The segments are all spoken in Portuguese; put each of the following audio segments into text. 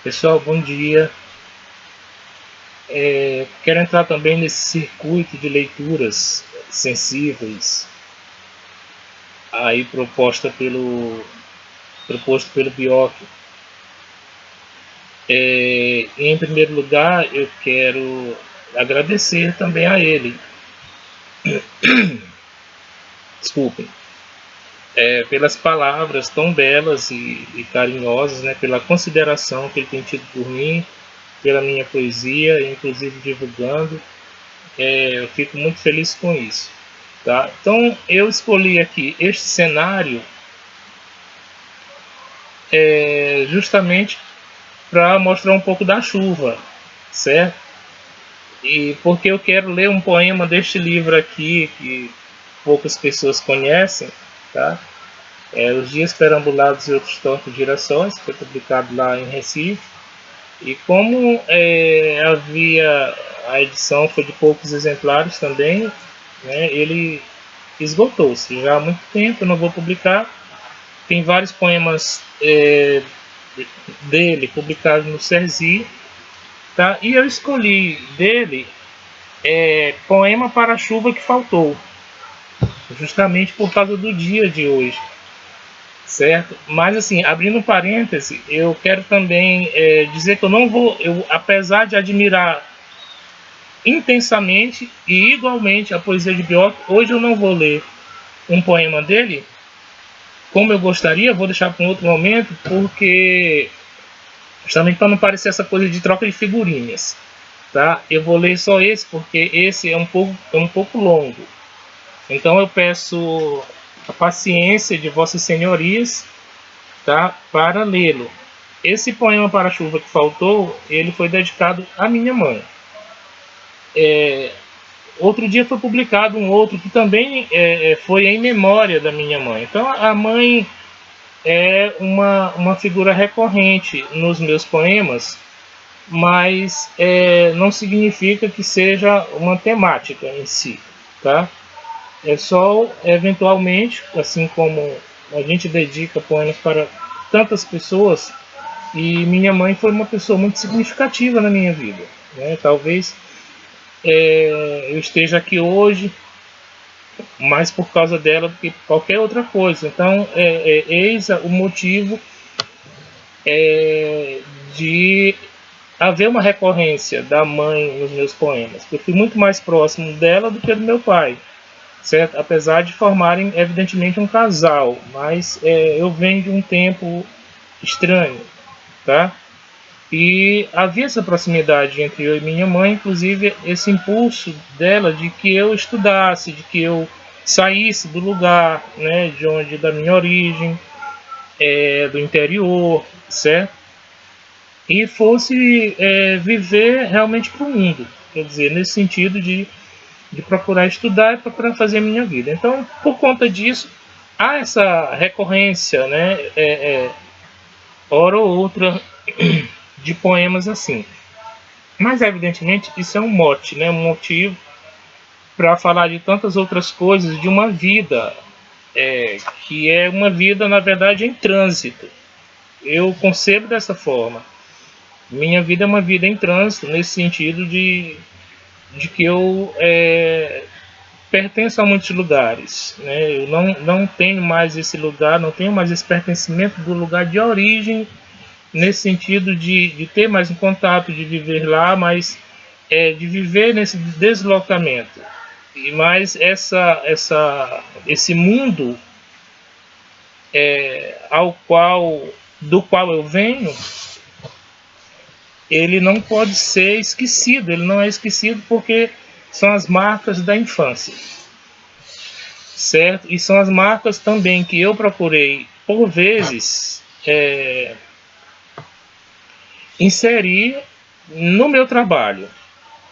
Pessoal, bom dia. Quero entrar também nesse circuito de leituras sensíveis aí proposto pelo Bioc. Em primeiro lugar, eu quero agradecer também a ele. Desculpem. Pelas palavras tão belas e carinhosas, né, pela consideração que ele tem tido por mim, pela minha poesia, inclusive divulgando. Eu fico muito feliz com isso. Tá? Então eu escolhi aqui este cenário justamente para mostrar um pouco da chuva, certo? E porque eu quero ler um poema deste livro aqui que poucas pessoas conhecem, tá? Os Dias Perambulados e Outros Tantos Girassóis, foi publicado lá em Recife. E como a edição foi de poucos exemplares também, né, ele esgotou-se já há muito tempo, eu não vou publicar. Tem vários poemas dele publicados no Serzi, tá? E eu escolhi dele Poema para a Chuva que Faltou, justamente por causa do dia de hoje, certo? Mas assim, abrindo um parêntese, eu quero também dizer que eu não vou, apesar de admirar intensamente e igualmente a poesia de Bioc, hoje eu não vou ler um poema dele como eu gostaria, vou deixar para um outro momento, porque justamente para não parecer essa coisa de troca de figurinhas, tá? Eu vou ler só esse porque esse é um pouco longo. Então eu peço a paciência de vossas senhorias, tá? Para lê-lo. Esse poema para a chuva que faltou, ele foi dedicado à minha mãe. Outro dia foi publicado um outro que também foi em memória da minha mãe. Então a mãe é uma figura recorrente nos meus poemas, mas não significa que seja uma temática em si, tá? É só, eventualmente, assim como a gente dedica poemas para tantas pessoas, e minha mãe foi uma pessoa muito significativa na minha vida, né? Talvez eu esteja aqui hoje mais por causa dela do que qualquer outra coisa. Então, eis o motivo de haver uma recorrência da mãe nos meus poemas. Eu fui muito mais próximo dela do que do meu pai, certo? Apesar de formarem, evidentemente, um casal, mas eu venho de um tempo estranho, tá? E havia essa proximidade entre eu e minha mãe, inclusive esse impulso dela de que eu estudasse, de que eu saísse do lugar, né, da minha origem, do interior, certo? E fosse viver realmente para o mundo, quer dizer, nesse sentido de procurar estudar e procurar fazer a minha vida. Então, por conta disso, há essa recorrência, né, hora ou outra, de poemas assim. Mas, evidentemente, isso é um mote, né, um motivo para falar de tantas outras coisas, de uma vida, que é uma vida, na verdade, em trânsito. Eu concebo dessa forma. Minha vida é uma vida em trânsito, nesse sentido de que eu pertenço a muitos lugares, né? Eu não tenho mais esse lugar, não tenho mais esse pertencimento do lugar de origem, nesse sentido de ter mais um contato, de viver lá, mas de viver nesse deslocamento. E mais esse mundo do qual eu venho, ele não pode ser esquecido, ele não é esquecido porque são as marcas da infância, certo? E são as marcas também que eu procurei, por vezes, inserir no meu trabalho,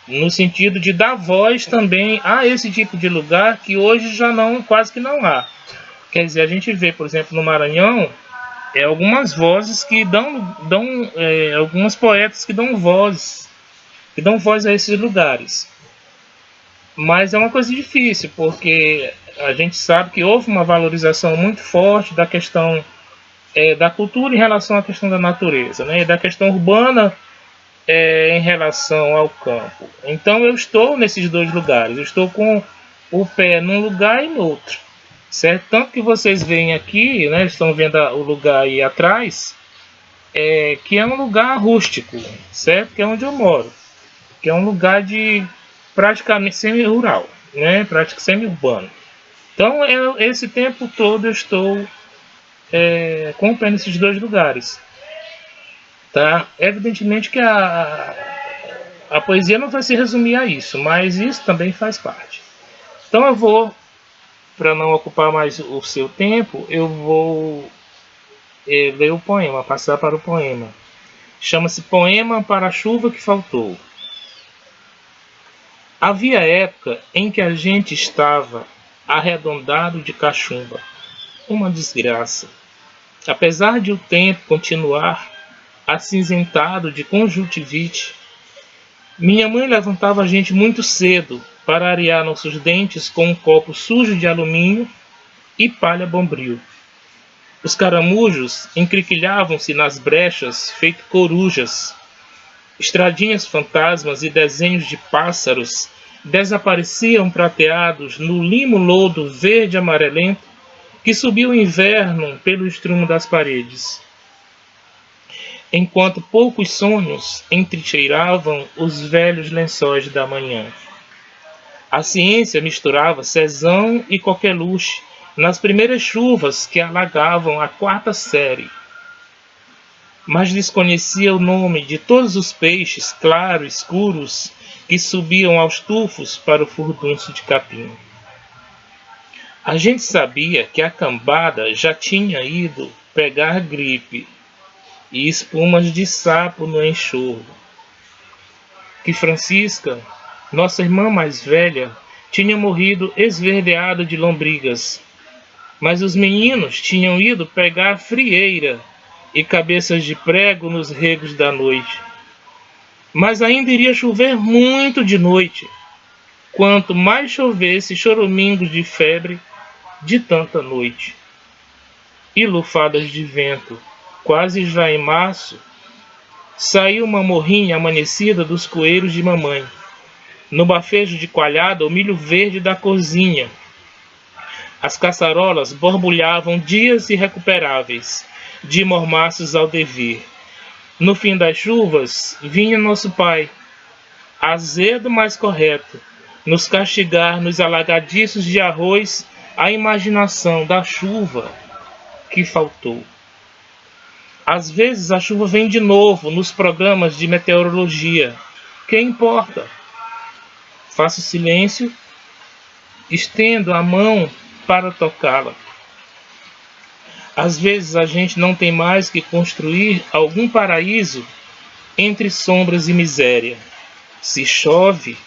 no sentido de dar voz também a esse tipo de lugar que hoje já não, quase que não há. Quer dizer, a gente vê, por exemplo, no Maranhão, algumas vozes que algumas poetas que dão voz a esses lugares. Mas é uma coisa difícil, porque a gente sabe que houve uma valorização muito forte da questão da cultura em relação à questão da natureza, né? E da questão urbana em relação ao campo. Então eu estou nesses dois lugares. Eu estou com o pé num lugar e no outro, certo? Tanto que vocês veem aqui, né? Estão vendo o lugar aí atrás, que é um lugar rústico, certo? Que é onde eu moro, que é um lugar de praticamente semi-rural, né? Praticamente semi-urbano. Então esse tempo todo eu estou com o pé nesses dois lugares. Tá? Evidentemente que a poesia não vai se resumir a isso, mas isso também faz parte. Então eu vou, para não ocupar mais o seu tempo, eu vou ler o poema, passar para o poema. Chama-se Poema para a Chuva que Faltou. Havia época em que a gente estava arredondado de cachumba. Uma desgraça. Apesar de o tempo continuar acinzentado de conjuntivite, minha mãe levantava a gente muito cedo para arear nossos dentes com um copo sujo de alumínio e palha bombril. Os caramujos encriquilhavam-se nas brechas feito corujas. Estradinhas fantasmas e desenhos de pássaros desapareciam prateados no limo lodo verde amarelento que subia o inverno pelo estrumo das paredes. Enquanto poucos sonhos entrincheiravam os velhos lençóis da manhã. A ciência misturava sezão e coqueluche nas primeiras chuvas que alagavam a quarta série, mas desconhecia o nome de todos os peixes claros, escuros, que subiam aos tufos para o furdunço de capim. A gente sabia que a cambada já tinha ido pegar gripe e espumas de sapo no enxurro. Que Francisca, nossa irmã mais velha, tinha morrido esverdeada de lombrigas, mas os meninos tinham ido pegar frieira e cabeças de prego nos regos da noite. Mas ainda iria chover muito de noite. Quanto mais chovesse, choramingos de febre de tanta noite. E lufadas de vento, quase já em março, saiu uma morrinha amanhecida dos coeiros de mamãe. No bafejo de coalhada, o milho verde da cozinha. As caçarolas borbulhavam dias irrecuperáveis, de mormaços ao devir. No fim das chuvas, vinha nosso pai, azedo mas correto, nos castigar nos alagadiços de arroz a imaginação da chuva que faltou. Às vezes a chuva vem de novo nos programas de meteorologia. Que importa? Faço silêncio, estendo a mão para tocá-la. Às vezes a gente não tem mais que construir algum paraíso entre sombras e miséria. Se chove,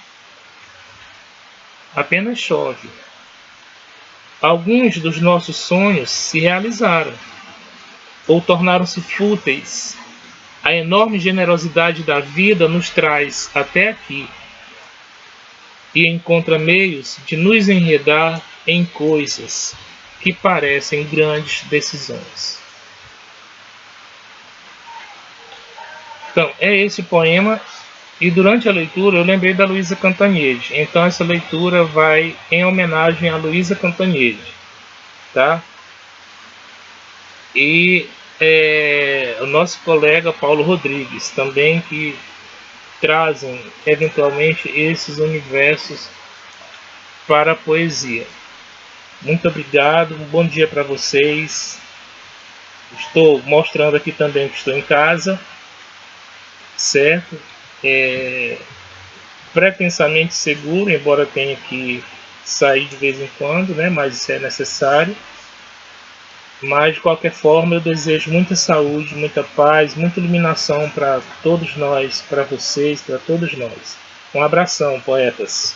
apenas chove. Alguns dos nossos sonhos se realizaram ou tornaram-se fúteis. A enorme generosidade da vida nos traz até aqui e encontra meios de nos enredar em coisas que parecem grandes decisões. Então, é esse poema, e durante a leitura eu lembrei da Luísa Cantanhede. Então essa leitura vai em homenagem a Luísa Cantanhede, tá? E o nosso colega Paulo Rodrigues, também, que trazem eventualmente esses universos para a poesia. Muito obrigado, um bom dia para vocês. Estou mostrando aqui também que estou em casa, certo? Pretensamente seguro, embora tenha que sair de vez em quando, né? Mas isso é necessário. Mas de qualquer forma eu desejo muita saúde, muita paz, muita iluminação para todos nós, para vocês, para todos nós. Um abração, poetas.